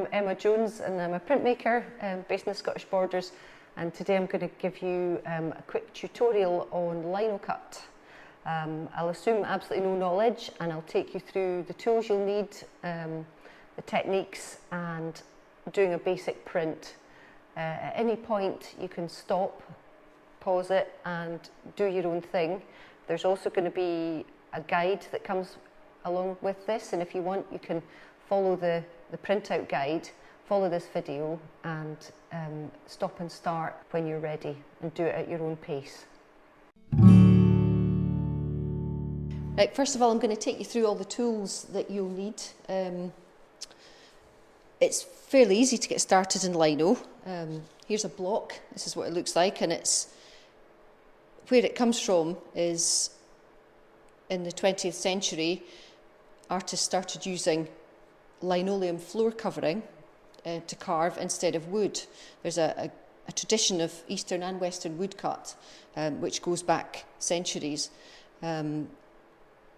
I'm Emma Jones and I'm a printmaker based in the Scottish Borders, and today I'm going to give you a quick tutorial on linocut. I'll assume absolutely no knowledge and I'll take you through the tools you'll need, the techniques and doing a basic print. At any point you can stop, pause it and do your own thing. There's also going to be a guide that comes along with this, and if you want you can follow the printout guide, follow this video and stop and start when you're ready and do it at your own pace. Right, first of all I'm going to take you through all the tools that you'll need. It's fairly easy to get started in Lino. Here's a block, this is what it looks like, and it's where it comes from is in the 20th century artists started using linoleum floor covering to carve instead of wood. There's a tradition of Eastern and Western woodcut which goes back centuries,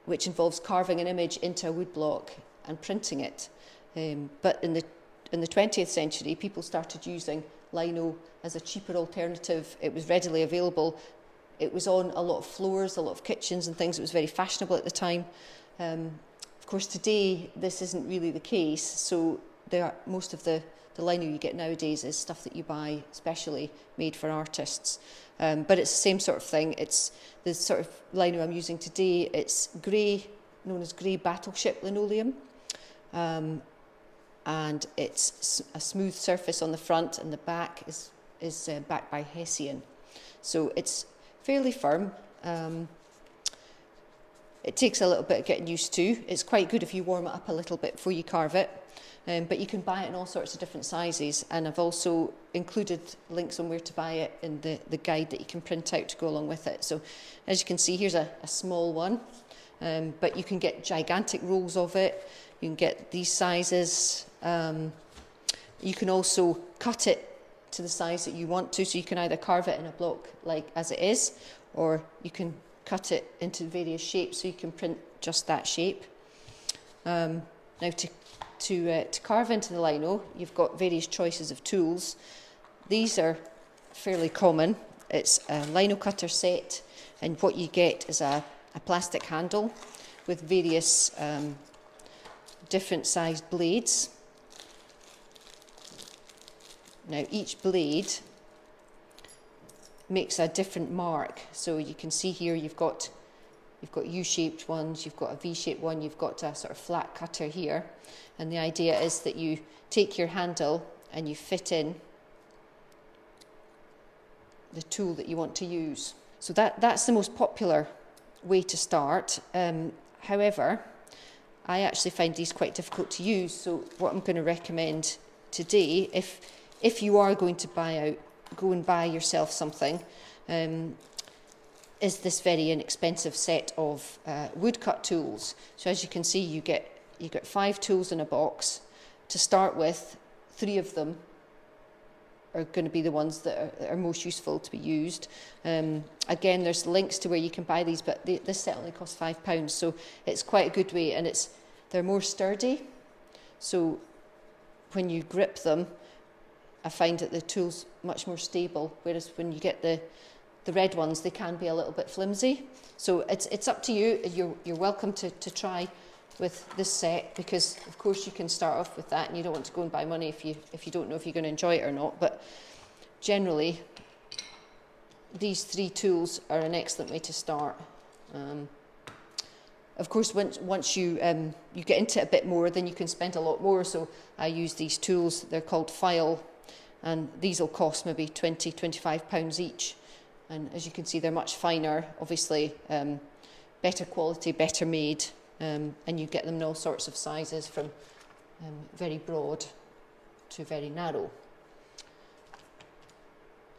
which involves carving an image into a wood block and printing it. But in the 20th century, people started using lino as a cheaper alternative. It was readily available. It was on a lot of floors, a lot of kitchens and things. It was very fashionable at the time. Of course, today this isn't really the case. So most of the lino you get nowadays is stuff that you buy specially made for artists. But it's the same sort of thing. It's the sort of lino I'm using today. It's grey, known as grey battleship linoleum. And it's a smooth surface on the front, and the back is backed by Hessian. So it's fairly firm. It takes a little bit of getting used to. It's quite good if you warm it up a little bit before you carve it. But you can buy it in all sorts of different sizes, and I've also included links on where to buy it in the guide that you can print out to go along with it. So as you can see, here's a small one, but you can get gigantic rolls of it. You can get these sizes. You can also cut it to the size that you want to, so you can either carve it in a block like as it is, or you can cut it into various shapes so you can print just that shape. Now to carve into the lino, you've got various choices of tools. These are fairly common. It's a lino cutter set, and what you get is a plastic handle with various different sized blades. Now each blade makes a different mark, so you can see here you've got U-shaped ones, you've got a V-shaped one, you've got a sort of flat cutter here, and the idea is that you take your handle and you fit in the tool that you want to use. So that's the most popular way to start. However, I actually find these quite difficult to use, so what I'm going to recommend today, if you are going to go and buy yourself something, is this very inexpensive set of woodcut tools. So as you can see, you get 5 tools in a box. To start with, 3 of them are going to be the ones that are most useful to be used. Again, there's links to where you can buy these, but this set only costs £5, so it's quite a good way, and they're more sturdy. So when you grip them, I find that the tool's much more stable, whereas when you get the red ones, they can be a little bit flimsy. So it's up to you. You're welcome to try with this set, because of course you can start off with that and you don't want to go and buy money if you don't know if you're going to enjoy it or not. But generally these 3 tools are an excellent way to start. Of course, once you get into it a bit more, then you can spend a lot more. So I use these tools. They're called file, and these will cost maybe £20–25 each. And as you can see, they're much finer, obviously, better quality, better made, and you get them in all sorts of sizes, from very broad to very narrow.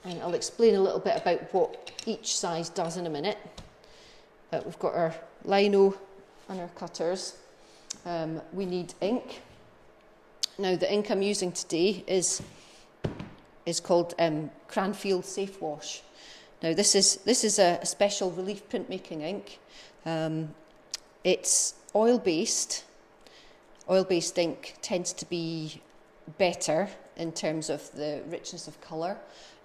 And I'll explain a little bit about what each size does in a minute. But we've got our lino and our cutters. We need ink. Now the ink I'm using today is called Cranfield Safe Wash. Now this is a special relief printmaking ink. It's oil-based. Oil-based ink tends to be better in terms of the richness of colour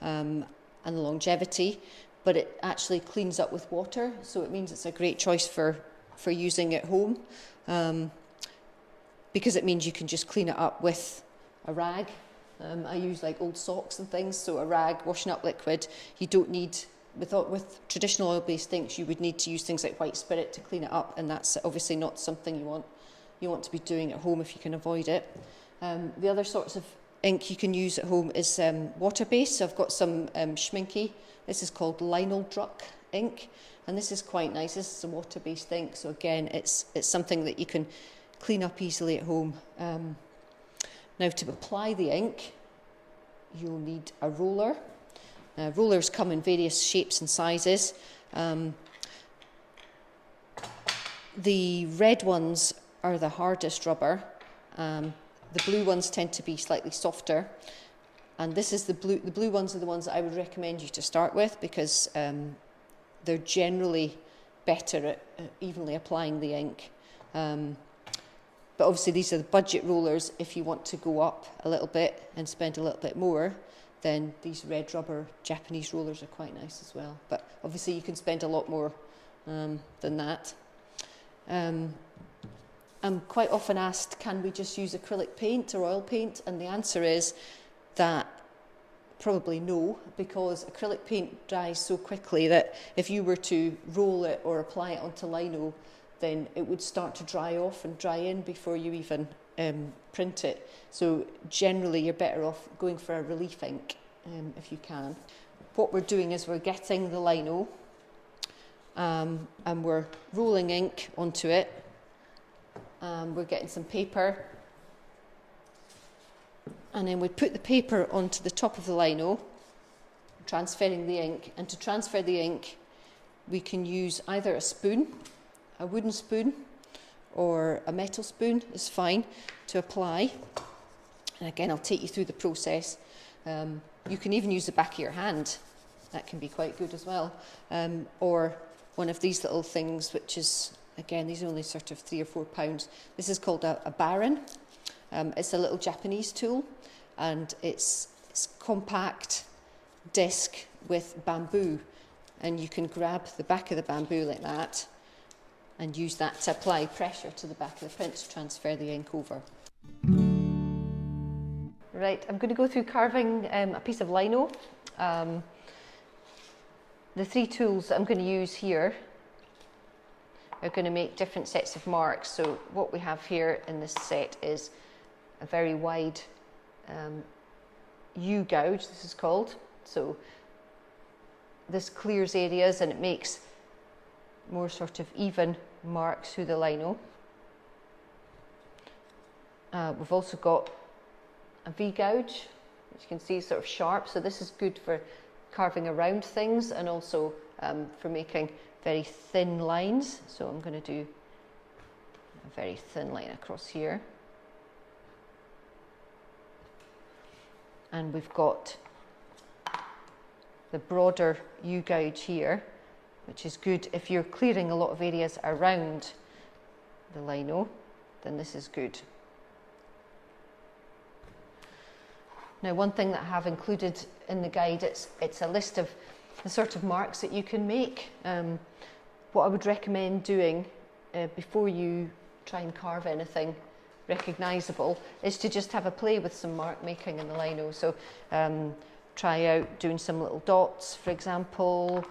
and the longevity, but it actually cleans up with water, so it means it's a great choice for using at home, because it means you can just clean it up with a rag. I use like old socks and things, so a rag, washing up liquid. You don't need, with traditional oil-based inks, you would need to use things like white spirit to clean it up, and that's obviously not something you want to be doing at home if you can avoid it. The other sorts of ink you can use at home is water-based. So I've got some Schminky. This is called Lino ink, and this is quite nice. This is a water-based ink, so again, it's something that you can clean up easily at home. Now, to apply the ink, you'll need a roller. Rollers come in various shapes and sizes. The red ones are the hardest rubber. The blue ones tend to be slightly softer, and this is the blue ones are the ones that I would recommend you to start with, because they're generally better at evenly applying the ink. But obviously these are the budget rollers. If you want to go up a little bit and spend a little bit more, then these red rubber Japanese rollers are quite nice as well. But obviously you can spend a lot more than that. I'm quite often asked, can we just use acrylic paint or oil paint? And the answer is that probably no, because acrylic paint dries so quickly that if you were to roll it or apply it onto lino, then it would start to dry off and dry in before you even print it. So generally you're better off going for a relief ink if you can. What we're doing is we're getting the lino and we're rolling ink onto it. We're getting some paper, and then we put the paper onto the top of the lino, transferring the ink. And to transfer the ink, we can use either a spoon, a wooden spoon, or a metal spoon is fine to apply. And again, I'll take you through the process. You can even use the back of your hand. That can be quite good as well. Or one of these little things, which is, again, these are only sort of £3 or £4. This is called a baron. It's a little Japanese tool, and it's compact disc with bamboo, and you can grab the back of the bamboo like that and use that to apply pressure to the back of the print to transfer the ink over. Right, I'm going to go through carving a piece of lino. The 3 tools that I'm going to use here are going to make different sets of marks. So what we have here in this set is a very wide U-gouge, this is called. So this clears areas and it makes more sort of even marks through the lino. We've also got a V-gouge, which you can see is sort of sharp. So this is good for carving around things and also for making very thin lines. So I'm going to do a very thin line across here. And we've got the broader U-gouge here, which is good if you're clearing a lot of areas around the lino, then this is good. Now, one thing that I have included in the guide, it's a list of the sort of marks that you can make. What I would recommend doing before you try and carve anything recognisable is to just have a play with some mark making in the lino. So try out doing some little dots, for example.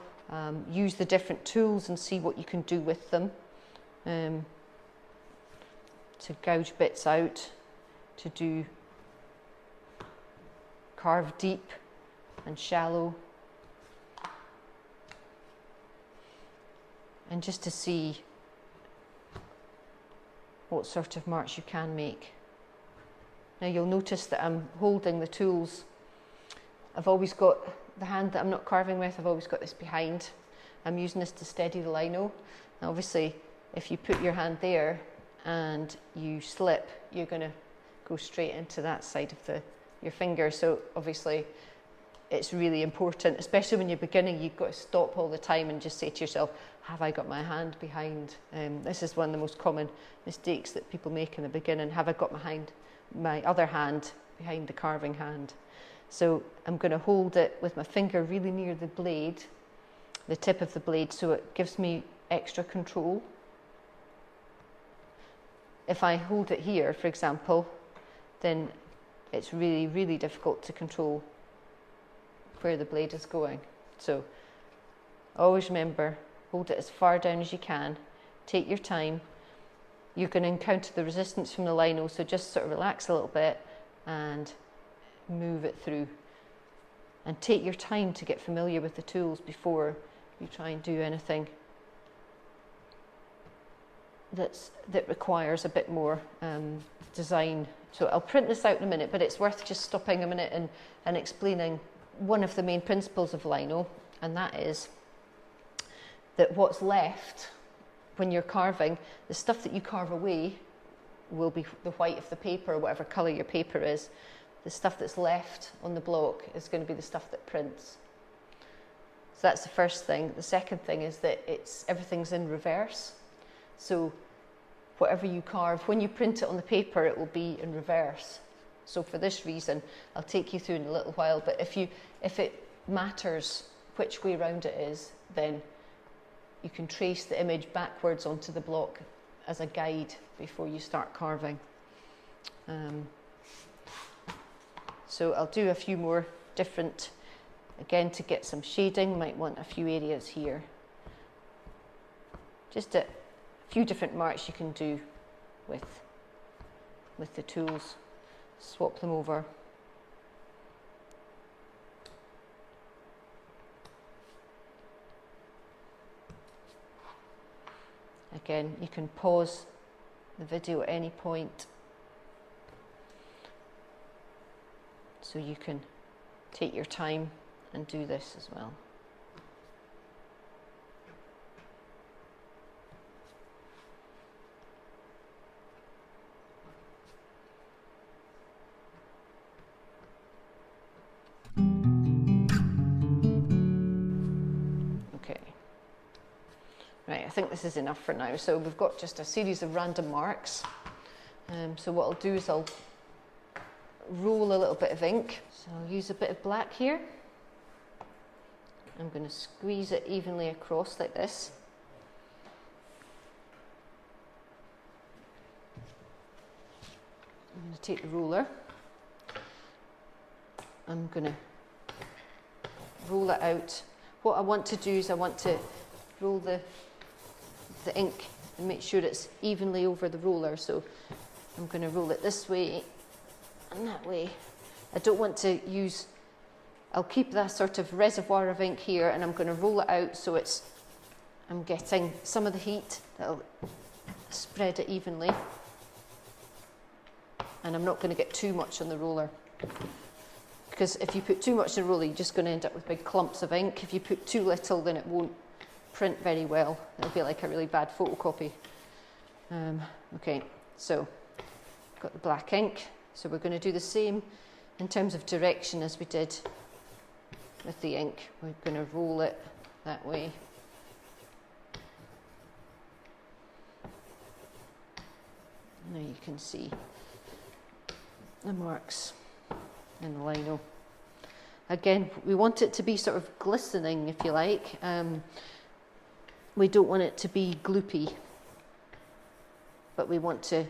Use the different tools and see what you can do with them to gouge bits out, to do carve deep and shallow, and just to see what sort of marks you can make. Now you'll notice that I'm holding the tools. I've always got the hand that I'm not carving with, I've always got this behind. I'm using this to steady the lino. Now obviously if you put your hand there and you slip, you're going to go straight into that side of your finger. So obviously it's really important, especially when you're beginning, you've got to stop all the time and just say to yourself, have I got my hand behind? This is one of the most common mistakes that people make in the beginning. Have I got my other hand behind the carving hand. So I'm going to hold it with my finger really near the blade, the tip of the blade, so it gives me extra control. If I hold it here, for example, then it's really, really difficult to control where the blade is going. So always remember, hold it as far down as you can, take your time. You're going to encounter the resistance from the lino, so just sort of relax a little bit and move it through. And take your time to get familiar with the tools before you try and do anything that requires a bit more design. So I'll print this out in a minute, but it's worth just stopping a minute and explaining one of the main principles of lino, and that is that what's left when you're carving, the stuff that you carve away will be the white of the paper, or whatever colour your paper is. The stuff that's left on the block is going to be the stuff that prints. So that's the first thing. The second thing is that everything's in reverse. So whatever you carve, when you print it on the paper, it will be in reverse. So for this reason, I'll take you through in a little while, but if it matters which way round it is, then you can trace the image backwards onto the block as a guide before you start carving. So I'll do a few more different, again to get some shading, might want a few areas here. Just a few different marks you can do with the tools. Swap them over. Again, you can pause the video at any point, so you can take your time and do this as well. Right, I think this is enough for now. So we've got just a series of random marks. So what I'll do is I'll roll a little bit of ink. So I'll use a bit of black here. I'm going to squeeze it evenly across like this. I'm going to take the roller. I'm going to roll it out. What I want to do is I want to roll the ink and make sure it's evenly over the roller. So I'm going to roll it this way and that way. I don't want to use, I'll keep that sort of reservoir of ink here, and I'm going to roll it out so I'm getting some of the heat that'll spread it evenly, and I'm not going to get too much on the roller, because if you put too much in the roller, you're just going to end up with big clumps of ink. If you put too little, then it won't print very well. It'll be like a really bad photocopy. Okay, so got the black ink. So we're going to do the same in terms of direction as we did with the ink. We're going to roll it that way. Now you can see the marks in the lino. Again, we want it to be sort of glistening, if you like. We don't want it to be gloopy, but we want to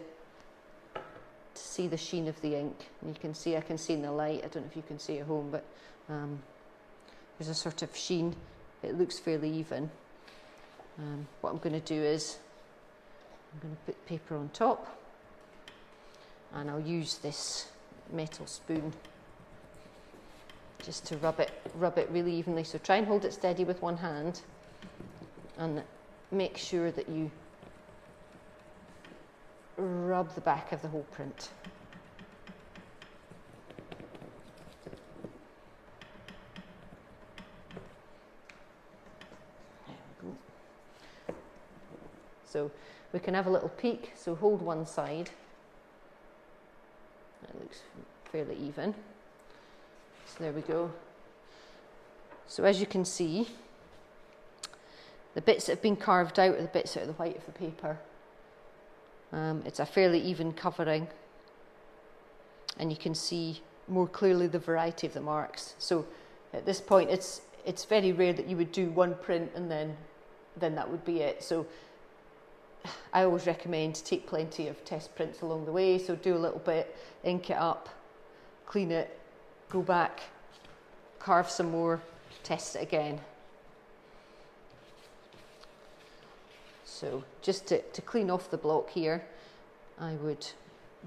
see the sheen of the ink. And you can see, I can see in the light, I don't know if you can see at home, but there's a sort of sheen. It looks fairly even. What I'm going to do is I'm going to put paper on top, and I'll use this metal spoon just to rub it really evenly. So try and hold it steady with one hand, and make sure that you rub the back of the whole print. There we go. So we can have a little peek. So hold one side. That looks fairly even. So there we go. So as you can see, the bits that have been carved out are the bits that are the white of the paper. It's a fairly even covering. and you can see more clearly the variety of the marks. So at this point it's very rare that you would do one print and then that would be it. So I always recommend take plenty of test prints along the way. So do a little bit, ink it up, clean it, go back, carve some more, test it again. So just to clean off the block here, I would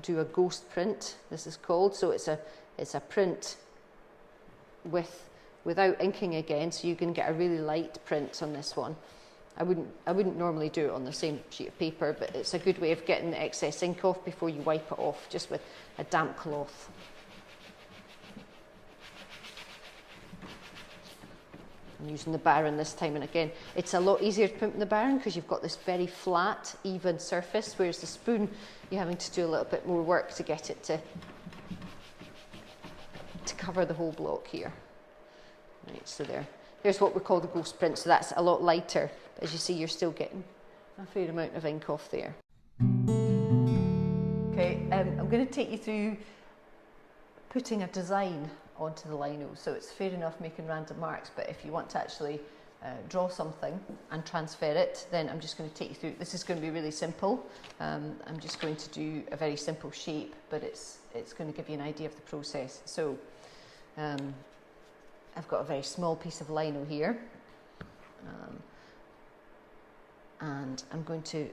do a ghost print, this is called. So it's a print without inking again, so you can get a really light print on this one. I wouldn't normally do it on the same sheet of paper, but it's a good way of getting the excess ink off before you wipe it off, just with a damp cloth. I'm using the Baron this time, and again, it's a lot easier to print in the Baron because you've got this very flat, even surface, whereas the spoon, you're having to do a little bit more work to get it to cover the whole block here. Right, so there's what we call the ghost print, so that's a lot lighter. But as you see, you're still getting a fair amount of ink off there. Okay, I'm going to take you through putting a design onto the lino. So it's fair enough making random marks, but if you want to actually draw something and transfer it, then I'm just going to take you through. This is going to be really simple. I'm just going to do a very simple shape, but it's going to give you an idea of the process. So I've got a very small piece of lino here, and I'm going to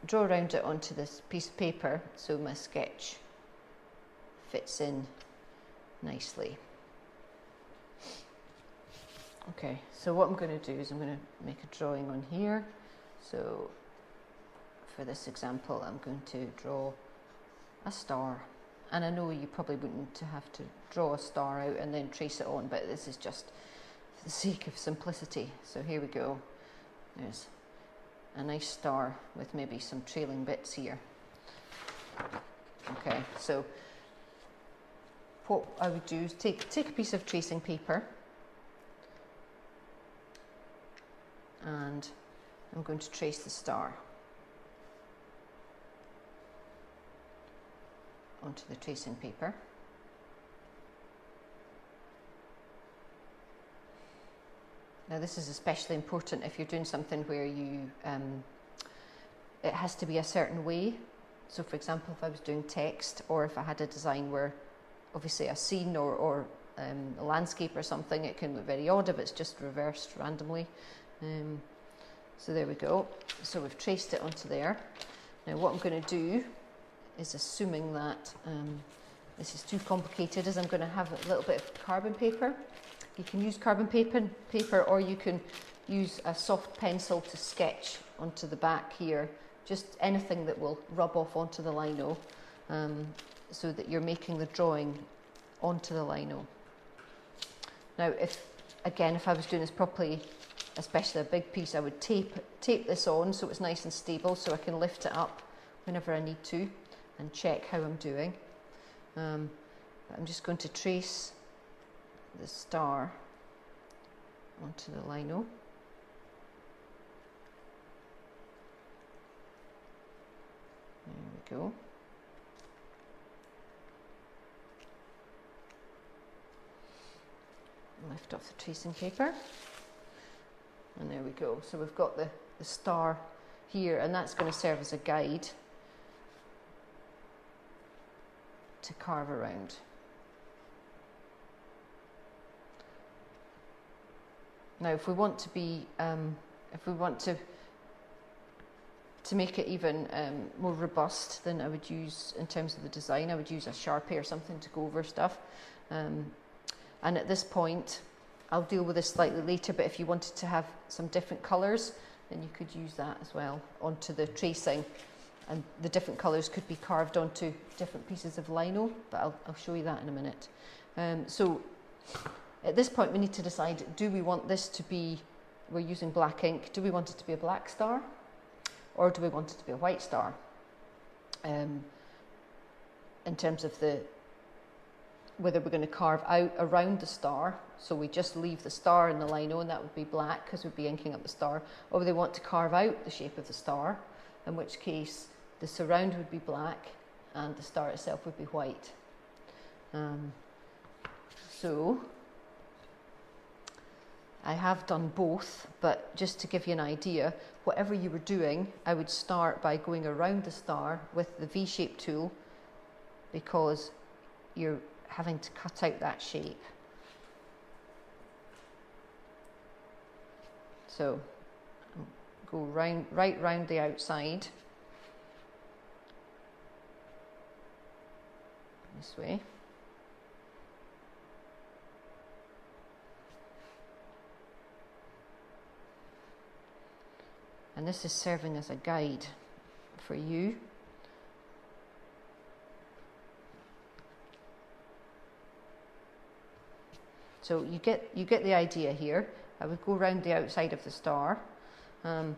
draw around it onto this piece of paper so my sketch fits in nicely. Okay, so what I'm going to do is I'm going to make a drawing on here. So for this example, I'm going to draw a star. And I know you probably wouldn't have to draw a star out and then trace it on, but this is just for the sake of simplicity. So here we go. There's a nice star with maybe some trailing bits here. Okay, so what I would do is take a piece of tracing paper, and I'm going to trace the star onto the tracing paper. Now this is especially important if you're doing something where you it has to be a certain way. So for example, if I was doing text, or if I had a design where obviously a scene or a landscape or something, it can look very odd if it's just reversed randomly. So there we go. So we've traced it onto there. Now what I'm going to do is, assuming that this is too complicated, is I'm going to have a little bit of carbon paper. You can use carbon paper, or you can use a soft pencil to sketch onto the back here, just anything that will rub off onto the lino, so that you're making the drawing onto the lino. Now if I was doing this properly, especially a big piece, I would tape this on so it's nice and stable, so I can lift it up whenever I need to and check how I'm doing. But I'm just going to trace the star onto the lino. There we go. Lift off the tracing paper, and there we go. So we've got the star here, and that's going to serve as a guide to carve around. Now if we want to be to make it even more robust, then I would use, in terms of the design, I would use a Sharpie or something to go over stuff. And at this point, I'll deal with this slightly later, but if you wanted to have some different colours, then you could use that as well onto the tracing. And the different colours could be carved onto different pieces of lino, but I'll show you that in a minute. So at this point, we need to decide, do we want this to be, we're using black ink, do we want it to be a black star, or do we want it to be a white star? In terms of whether we're going to carve out around the star, so we just leave the star in the lino and that would be black because we'd be inking up the star, or whether they want to carve out the shape of the star, in which case the surround would be black and the star itself would be white. So I have done both, but just to give you an idea, whatever you were doing, I would start by going around the star with the V-shape tool, because you're having to cut out that shape. So go right round the outside, this way. And this is serving as a guide for you. So you get the idea here. I would go around the outside of the star. Now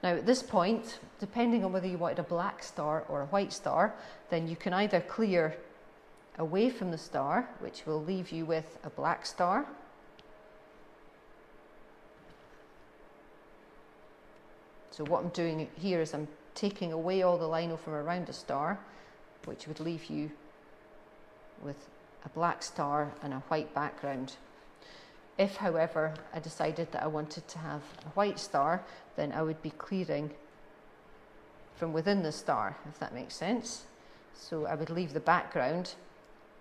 at this point, depending on whether you wanted a black star or a white star, then you can either clear away from the star, which will leave you with a black star, so what I'm doing here is I'm taking away all the lino from around the star, which would leave you with a black star and a white background. If, however, I decided that I wanted to have a white star, then I would be clearing from within the star, if that makes sense. So I would leave the background,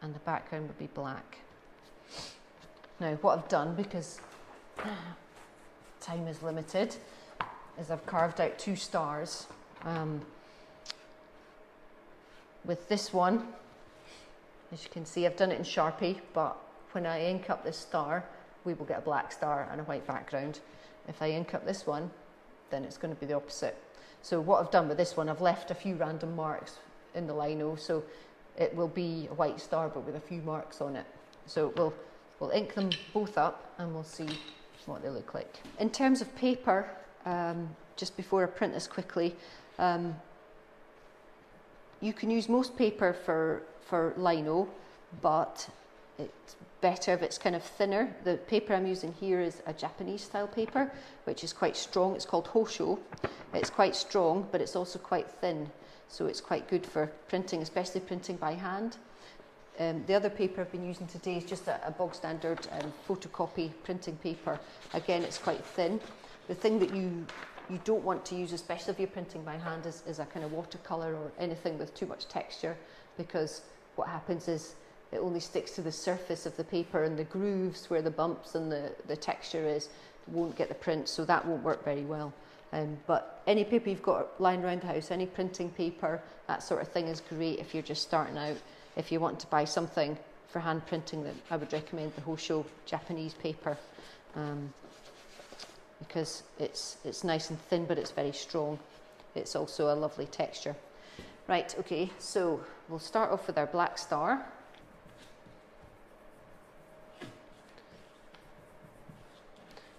and the background would be black. Now, what I've done, because time is limited, is I've carved out 2 stars. With this one, as you can see, I've done it in Sharpie, but when I ink up this star, we will get a black star and a white background. If I ink up this one, then it's going to be the opposite. So what I've done with this one, I've left a few random marks in the lino, so it will be a white star but with a few marks on it. So we'll ink them both up and we'll see what they look like. In terms of paper, just before I print this quickly, you can use most paper for lino, but it's better if it's kind of thinner. The paper I'm using here is a Japanese style paper, which is quite strong. It's called Hosho. It's quite strong, but it's also quite thin, so it's quite good for printing, especially printing by hand. The other paper I've been using today is just a bog standard photocopy printing paper. Again, it's quite thin. The thing that you don't want to use, especially if you're printing by hand, is a kind of watercolour or anything with too much texture, because what happens is it only sticks to the surface of the paper, and the grooves where the bumps and the texture is won't get the print, so that won't work very well. But any paper you've got lying around the house, any printing paper, that sort of thing is great if you're just starting out. If you want to buy something for hand printing, then I would recommend the Hosho Japanese paper, because it's nice and thin, but it's very strong. It's also a lovely texture. Right, okay, so we'll start off with our black star.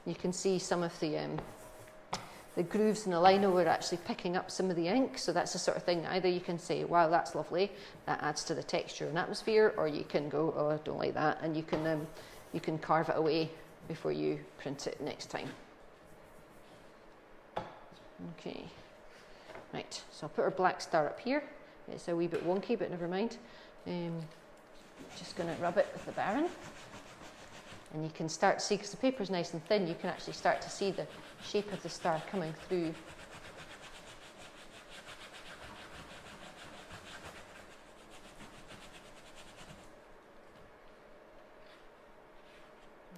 You can see some of the grooves in the lino are actually picking up some of the ink, so that's the sort of thing, either you can say, wow, that's lovely, that adds to the texture and atmosphere, or you can go, oh, I don't like that, and you can carve it away before you print it next time. Okay, right, so I'll put our black star up here. It's a wee bit wonky, but never mind. Just going to rub it with the Baron. And you can start to see, because the paper is nice and thin, you can actually start to see the shape of the star coming through.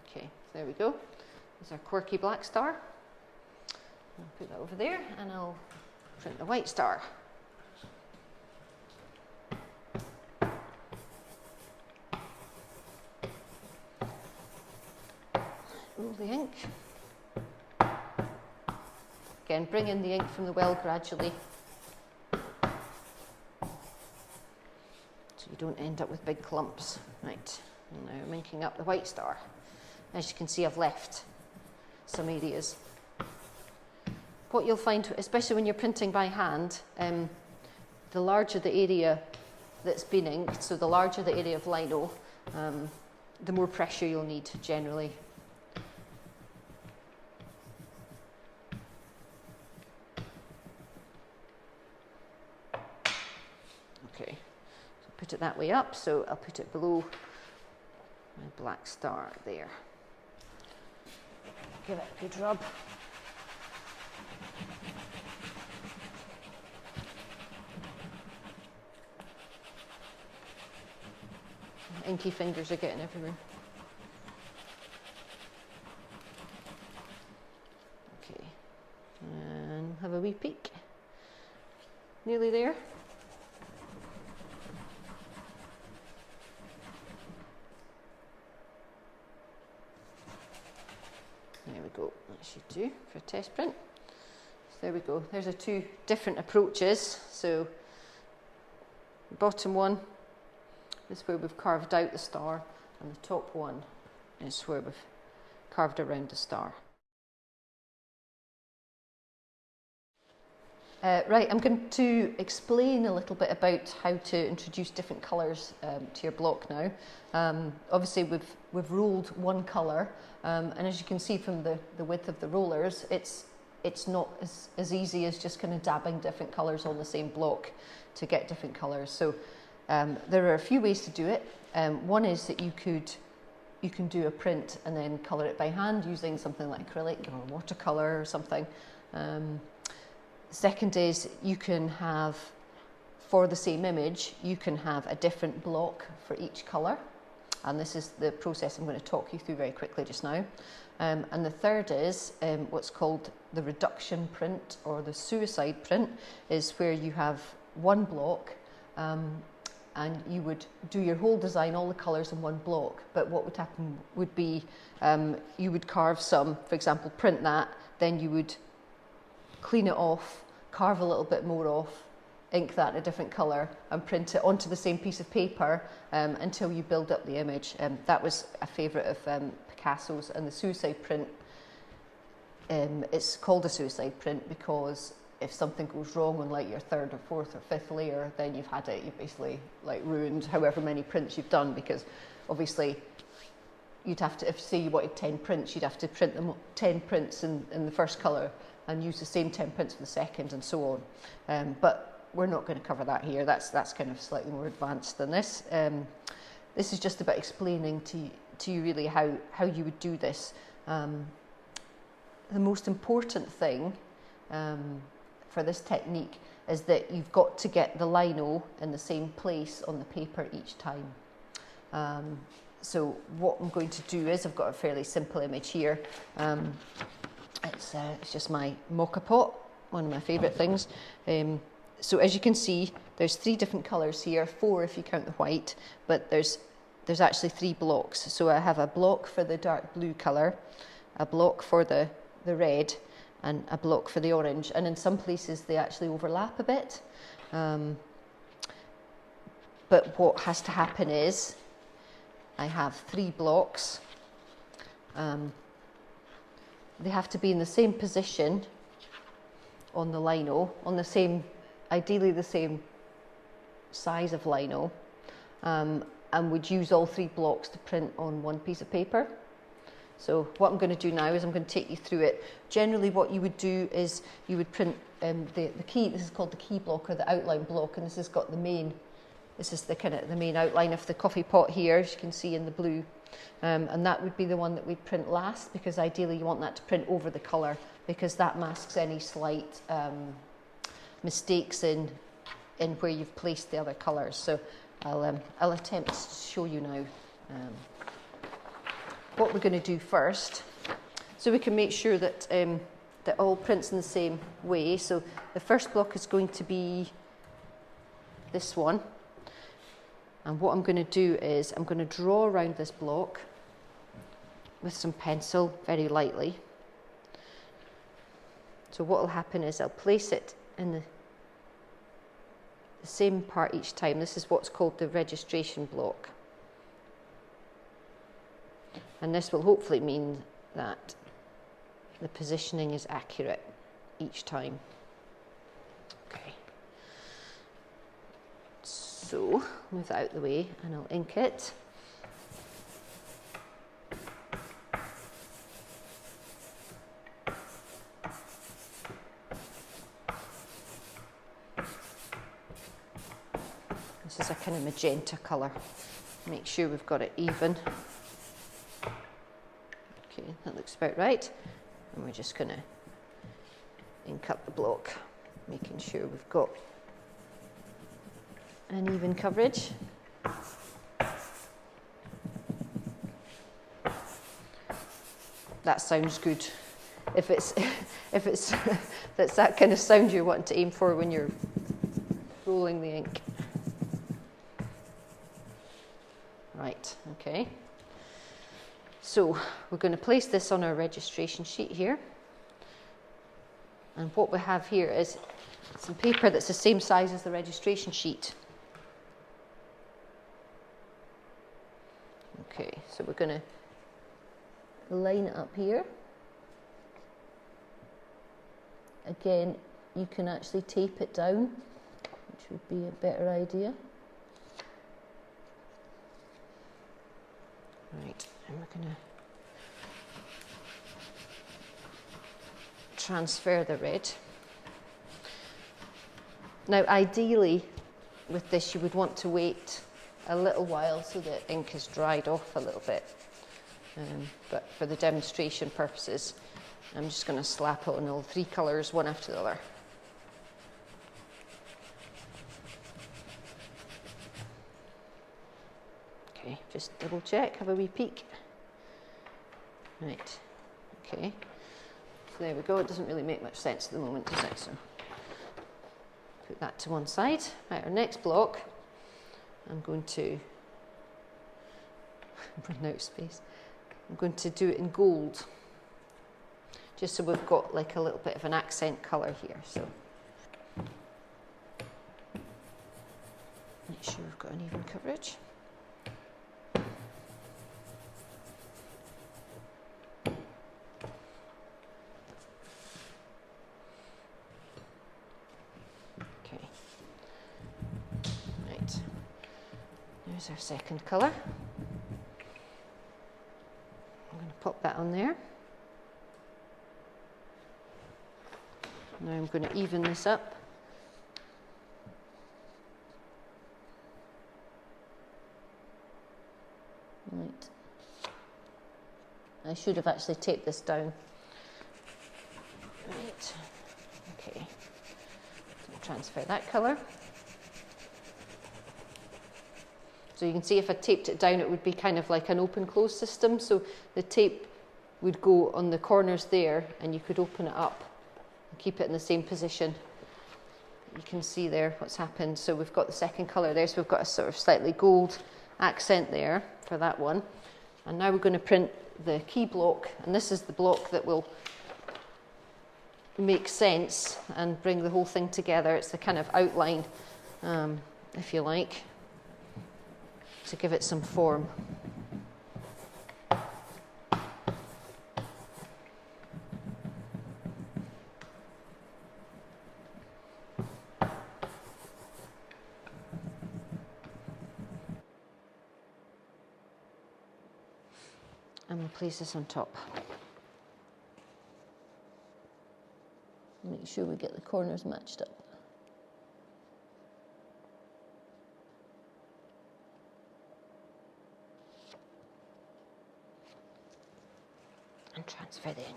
Okay, so there we go. There's our quirky black star. I'll put that over there, and I'll print the white star. Roll the ink. Again, bring in the ink from the well gradually, so you don't end up with big clumps. Right, and now I'm inking up the white star. As you can see, I've left some areas. What you'll find, especially when you're printing by hand, the larger the area that's been inked, so the larger the area of lino, the more pressure you'll need generally. put it that way up, so I'll put it below my black star there. Give it a good rub. Inky fingers are getting everywhere. Okay, and have a wee peek. Nearly there. There we go, that should do for a test print. So there we go, there's the two different approaches. So the bottom one is where we've carved out the star, and the top one is where we've carved around the star. Right, I'm going to explain a little bit about how to introduce different colours to your block now. Obviously we've rolled one colour, and as you can see from the width of the rollers, it's not as easy as just kind of dabbing different colours on the same block to get different colours. So there are a few ways to do it. One is that you can do a print and then colour it by hand using something like acrylic or watercolour or something. Second is you can have, for the same image, you can have a different block for each colour. And this is the process I'm going to talk you through very quickly just now. And the third is what's called the reduction print or the suicide print, is where you have one block and you would do your whole design, all the colours in one block. But what would happen would be you would carve some, for example, print that, then you would clean it off, carve a little bit more off, ink that in a different colour and print it onto the same piece of paper until you build up the image. That was a favourite of Picasso's, and the suicide print, it's called a suicide print because if something goes wrong on like your third or fourth or fifth layer, then you've had it, you've basically like ruined however many prints you've done, because obviously you'd have to, if say you wanted 10 prints, you'd have to print them 10 prints in the first colour and use the same 10 prints for the second and so on. But we're not going to cover that here. That's kind of slightly more advanced than this. This is just about explaining to you really how you would do this. The most important thing for this technique is that you've got to get the lino in the same place on the paper each time. So what I'm going to do is, I've got a fairly simple image here. It's just my mocha pot, one of my favourite things. So as you can see, there's 3 different colours here, 4 if you count the white, but there's actually 3 blocks. So I have a block for the dark blue colour, a block for the red, and a block for the orange. And in some places they actually overlap a bit. But what has to happen is I have 3 blocks. They have to be in the same position on the lino, on the same, ideally the same size of lino, and would use all 3 blocks to print on one piece of paper. So what I'm going to do now is I'm going to take you through it. Generally what you would do is you would print the key, this is called the key block or the outline block, and this has got the main, this is the kind of the main outline of the coffee pot here, as you can see in the blue. And that would be the one that we'd print last, because ideally you want that to print over the colour, because that masks any slight mistakes in where you've placed the other colours. So I'll attempt to show you now what we're going to do first, so we can make sure that that all prints in the same way. So the first block is going to be this one. And what I'm going to do is I'm going to draw around this block with some pencil very lightly. So what will happen is I'll place it in the same part each time. This is what's called the registration block. And this will hopefully mean that the positioning is accurate each time. Okay. So move that out of the way and I'll ink it. This it's a kind of magenta colour. Make sure we've got it even. Okay, that looks about right. And we're just going to ink up the block, making sure we've got an even coverage. That sounds good. If it's that's that kind of sound you're wanting to aim for when you're rolling the ink. Right, okay. So we're going to place this on our registration sheet here. And what we have here is some paper that's the same size as the registration sheet. Okay, so we're going to line it up here. Again, you can actually tape it down, which would be a better idea. Right, and we're going to transfer the red. Now, ideally, with this, you would want to wait a little while so that ink has dried off a little bit. But for the demonstration purposes, I'm just going to slap on all three colours, one after the other. Okay, just double check, have a wee peek. Right, okay. So there we go, it doesn't really make much sense at the moment, does it? So put that to one side. Right, our next block, I'm going to run out of space. I'm going to do it in gold, just so we've got like a little bit of an accent colour here. So make sure we've got an even coverage. Okay, right, there's our second colour. I'm going to pop that on there. Now I'm going to even this up. Right. I should have actually taped this down. Right. Okay. So transfer that colour. So you can see if I taped it down, it would be kind of like an open-close system. So the tape would go on the corners there, and you could open it up and keep it in the same position. You can see there what's happened. So we've got the second colour there, so we've got a sort of slightly gold accent there for that one. And now we're going to print the key block, and this is the block that will make sense and bring the whole thing together. It's the kind of outline, if you like, to give it some form. And we'll place this on top. Make sure we get the corners matched up. And transfer the ink.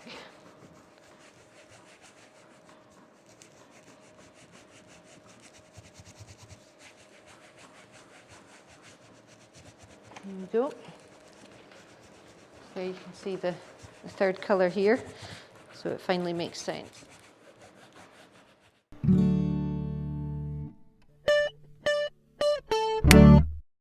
There we go. So you can see the third colour here, so it finally makes sense.